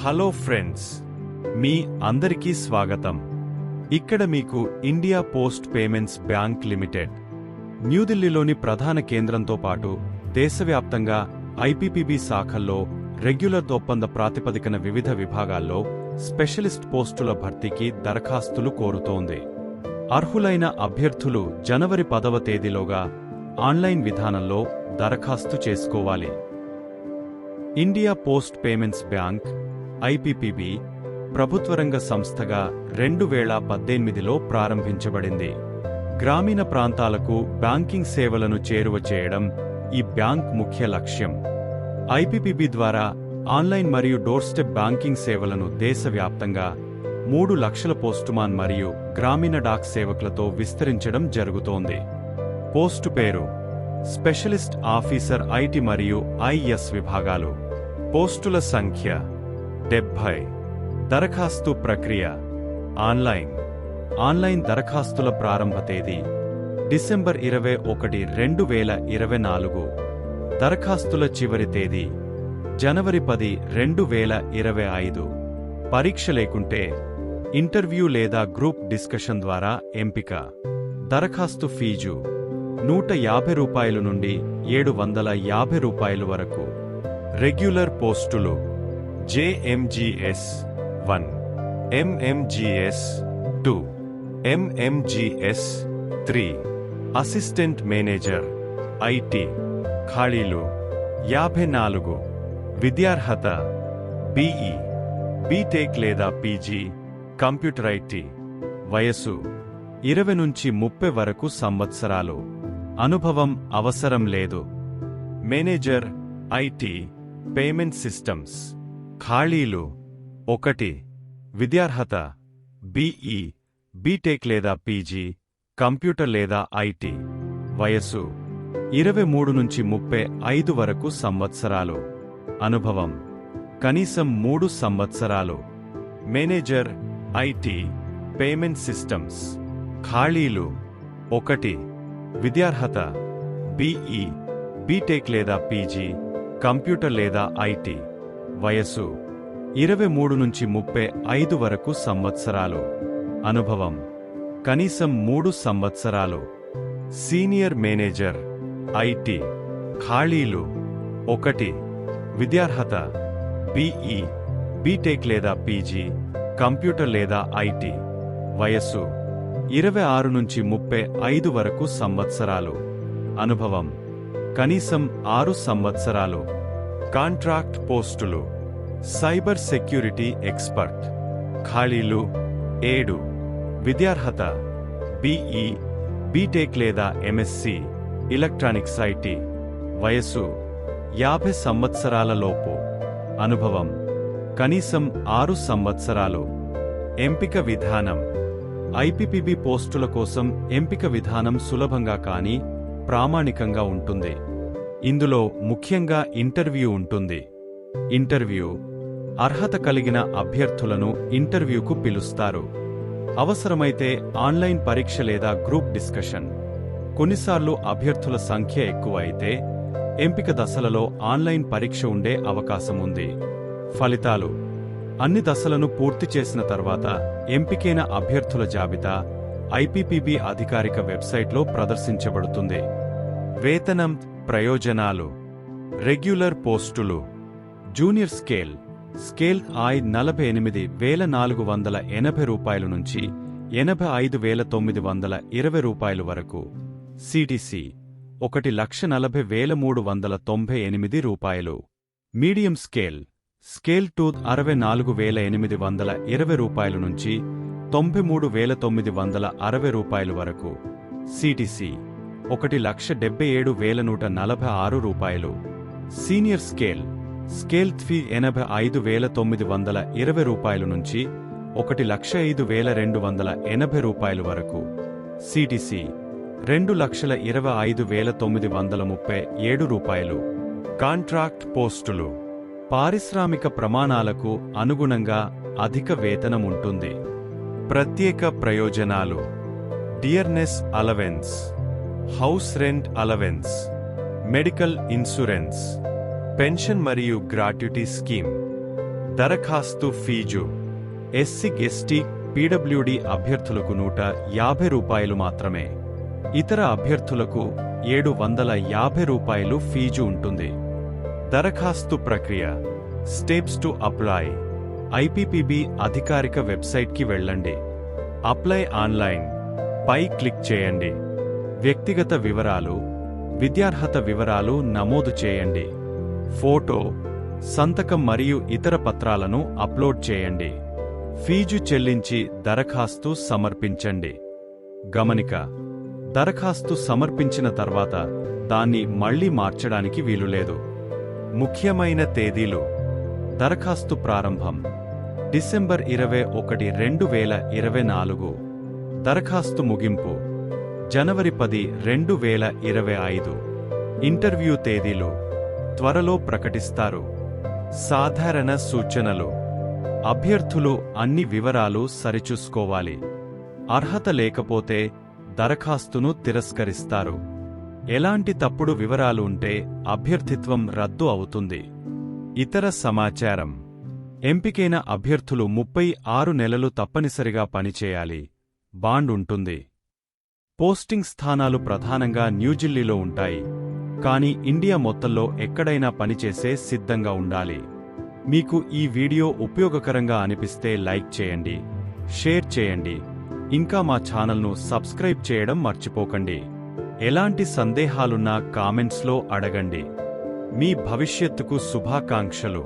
Hello friends, మీ అందరికీ స్వాగతం. ఇక్కడ మీకు India post payments bank limited న్యూఢిల్లీలోని ప్రధాన కేంద్రంతో పాటు దేశవ్యాప్తంగా ఐపీపీబీ శాఖల్లో రెగ్యులర్ ఒప్పంద ప్రాతిపదికన వివిధ విభాగాల్లో స్పెషలిస్ట్ పోస్టుల భర్తీకి దరఖాస్తులు కోరుతోంది. అర్హులైన అభ్యర్థులు జనవరి 10వ తేదీలోగా ఆన్లైన్ విధానంలో దరఖాస్తు చేసుకోవాలి. India post payments bank IPPB ప్రభుత్వరంగ సంస్థగా 2018లో ప్రారంభించబడింది. గ్రామీణ ప్రాంతాలకు బ్యాంకింగ్ సేవలను చేరువ చేయడం ఈ బ్యాంక్ ముఖ్య లక్ష్యం. ఐపీపీబీ ద్వారా ఆన్లైన్ మరియు డోర్ స్టెప్ బ్యాంకింగ్ సేవలను దేశవ్యాప్తంగా 3 లక్షల పోస్టుమాన్ మరియు గ్రామీణ డాక్ సేవకులతో విస్తరించడం జరుగుతోంది. పోస్టు పేరు స్పెషలిస్ట్ ఆఫీసర్ ఐటీ మరియు ఐఎస్ విభాగాలు. పోస్టుల సంఖ్య 70. దరఖాస్తు ప్రక్రియ ఆన్లైన్ దరఖాస్తుల ప్రారంభ తేదీ డిసెంబర్ 21, 2024. దరఖాస్తుల చివరి తేదీ జనవరి 10, 2025. పరీక్ష లేకుంటే ఇంటర్వ్యూ లేదా గ్రూప్ డిస్కషన్ ద్వారా ఎంపిక. దరఖాస్తు ఫీజు ₹150 నుండి ₹750 వరకు. రెగ్యులర్ పోస్టులు JMGS 1, MMGS 2, MMGS 3. Assistant manager IT ఖాళీలు 54. విద్యార్హత BE, బీటెక్ లేదా పీజీ, కంప్యూటర్ ఐటీ. వయస్సు 20 నుంచి 30 వరకు సంవత్సరాలు. అనుభవం అవసరం లేదు. Manager IT payment systems. ఖాళీలు 1. విద్యార్హత BE, బీటెక్ లేదా పీజీ, కంప్యూటర్ లేదా ఐటీ. వయస్సు 23 నుంచి 35 వరకు సంవత్సరాలు. అనుభవం కనీసం 3 సంవత్సరాలు. Manager IT payment systems. ఖాళీలు 1. విద్యార్హత BE, బీటెక్ లేదా పీజీ, కంప్యూటర్ లేదా ఐటీ. వయస్సు 23 నుంచి 35 వరకు సంవత్సరాలు. అనుభవం కనీసం 3 సంవత్సరాలు. Senior manager IT. ఖాళీలు 1. విద్యార్హత BE, బీటెక్ లేదా పీజీ, కంప్యూటర్ లేదా ఐటీ. వయస్సు 26 నుంచి 35 వరకు సంవత్సరాలు. అనుభవం కనీసం 6 సంవత్సరాలు. కాంట్రాక్ట్ పోస్టులు సైబర్ సెక్యూరిటీ ఎక్స్పర్ట్. ఖాళీలు 7. విద్యార్హత BE, బీటెక్ లేదా MSc, ఎలక్ట్రానిక్స్ ఐటీ. వయస్సు 50 సంవత్సరాల లోపు. అనుభవం కనీసం 6 సంవత్సరాలు. ఎంపిక విధానం ఐపీపీబీ పోస్టుల కోసం ఎంపిక విధానం సులభంగా కానీ ప్రామాణికంగా ఉంటుంది. ఇందులో ముఖ్యంగా ఇంటర్వ్యూ ఉంటుంది. ఇంటర్వ్యూ అర్హత కలిగిన అభ్యర్థులను ఇంటర్వ్యూకు పిలుస్తారు. అవసరమైతే ఆన్లైన్ పరీక్ష లేదా గ్రూప్ డిస్కషన్. కొన్నిసార్లు అభ్యర్థుల సంఖ్య ఎక్కువ అయితే ఎంపిక దశలలో ఆన్లైన్ పరీక్ష ఉండే అవకాశం ఉంది. ఫలితాలు అన్ని దశలను పూర్తి చేసిన తర్వాత ఎంపికైన అభ్యర్థుల జాబితా ఐపీపీబీ అధికారిక వెబ్సైట్లో ప్రదర్శించబడుతుంది. వేతనం, ప్రయోజనాలు. రెగ్యులర్ పోస్టులు జూనియర్ స్కేల్ ₹48,480 నుంచి ₹85,920 వరకు. సిటిసి ₹1,40,398. మీడియం స్కేల్ 64,820 నుంచి ₹93,960 వరకు. సిటిసి ₹1,77,146. సీనియర్ స్కేల్ 85,920 నుంచి ₹1,05,280 వరకు. సిటిసి ₹2,25,937. కాంట్రాక్ట్ పోస్టులు పారిశ్రామిక ప్రమాణాలకు అనుగుణంగా అధిక వేతనం ఉంటుంది. ప్రత్యేక ప్రయోజనాలు dearness allowance, house rent allowance, medical insurance, pension మరియు గ్రాట్యుటీ స్కీమ్, దరఖాస్తు ఫీజు ఎస్సీ ఎస్టీ పీడబ్ల్యూడీ అభ్యర్థులకు ₹150 మాత్రమే. ఇతర అభ్యర్థులకు ₹750 ఫీజు ఉంటుంది. దరఖాస్తు ప్రక్రియ స్టెప్స్ టు అప్లై. ఐపీపీబీ అధికారిక వెబ్సైట్కి వెళ్ళండి. అప్లై ఆన్లైన్ పై క్లిక్ చేయండి. వ్యక్తిగత వివరాలు, విద్యార్హత వివరాలు నమోదు చేయండి. ఫోటో, సంతకం మరియు ఇతర పత్రాలను అప్లోడ్ చేయండి. ఫీజు చెల్లించి దరఖాస్తు సమర్పించండి. గమనిక: దరఖాస్తు సమర్పించిన తర్వాత దాన్ని మళ్లీ మార్చడానికి వీలులేదు. ముఖ్యమైన తేదీలు: దరఖాస్తు ప్రారంభం డిసెంబర్ 21, 2024. దరఖాస్తు ముగింపు జనవరి 10, 2025. ఇంటర్వ్యూ తేదీలు త్వరలో ప్రకటిస్తారు. సాధారణ సూచనలు: అభ్యర్థులు అన్ని వివరాలు సరిచూసుకోవాలి. అర్హత లేకపోతే దరఖాస్తును తిరస్కరిస్తారు. ఎలాంటి తప్పుడు వివరాలు ఉంటే అభ్యర్థిత్వం రద్దు అవుతుంది. ఇతర సమాచారం: ఎంపికైన అభ్యర్థులు 36 నెలలు తప్పనిసరిగా పనిచేయాలి. బాండ్ ఉంటుంది. పోస్టింగ్ స్థానాలు ప్రధానంగా న్యూఢిల్లీలో ఉంటాయి, కానీ ఇండియా మొత్తంలో ఎక్కడైనా పనిచేసే సిద్ధంగా ఉండాలి. మీకు ఈ వీడియో ఉపయోగకరంగా అనిపిస్తే లైక్ చేయండి, షేర్ చేయండి, ఇంకా మా ఛానల్ను సబ్స్క్రైబ్ చేయడం మర్చిపోకండి. ఎలాంటి సందేహాలున్నా కామెంట్స్లో అడగండి. మీ భవిష్యత్తుకు శుభాకాంక్షలు.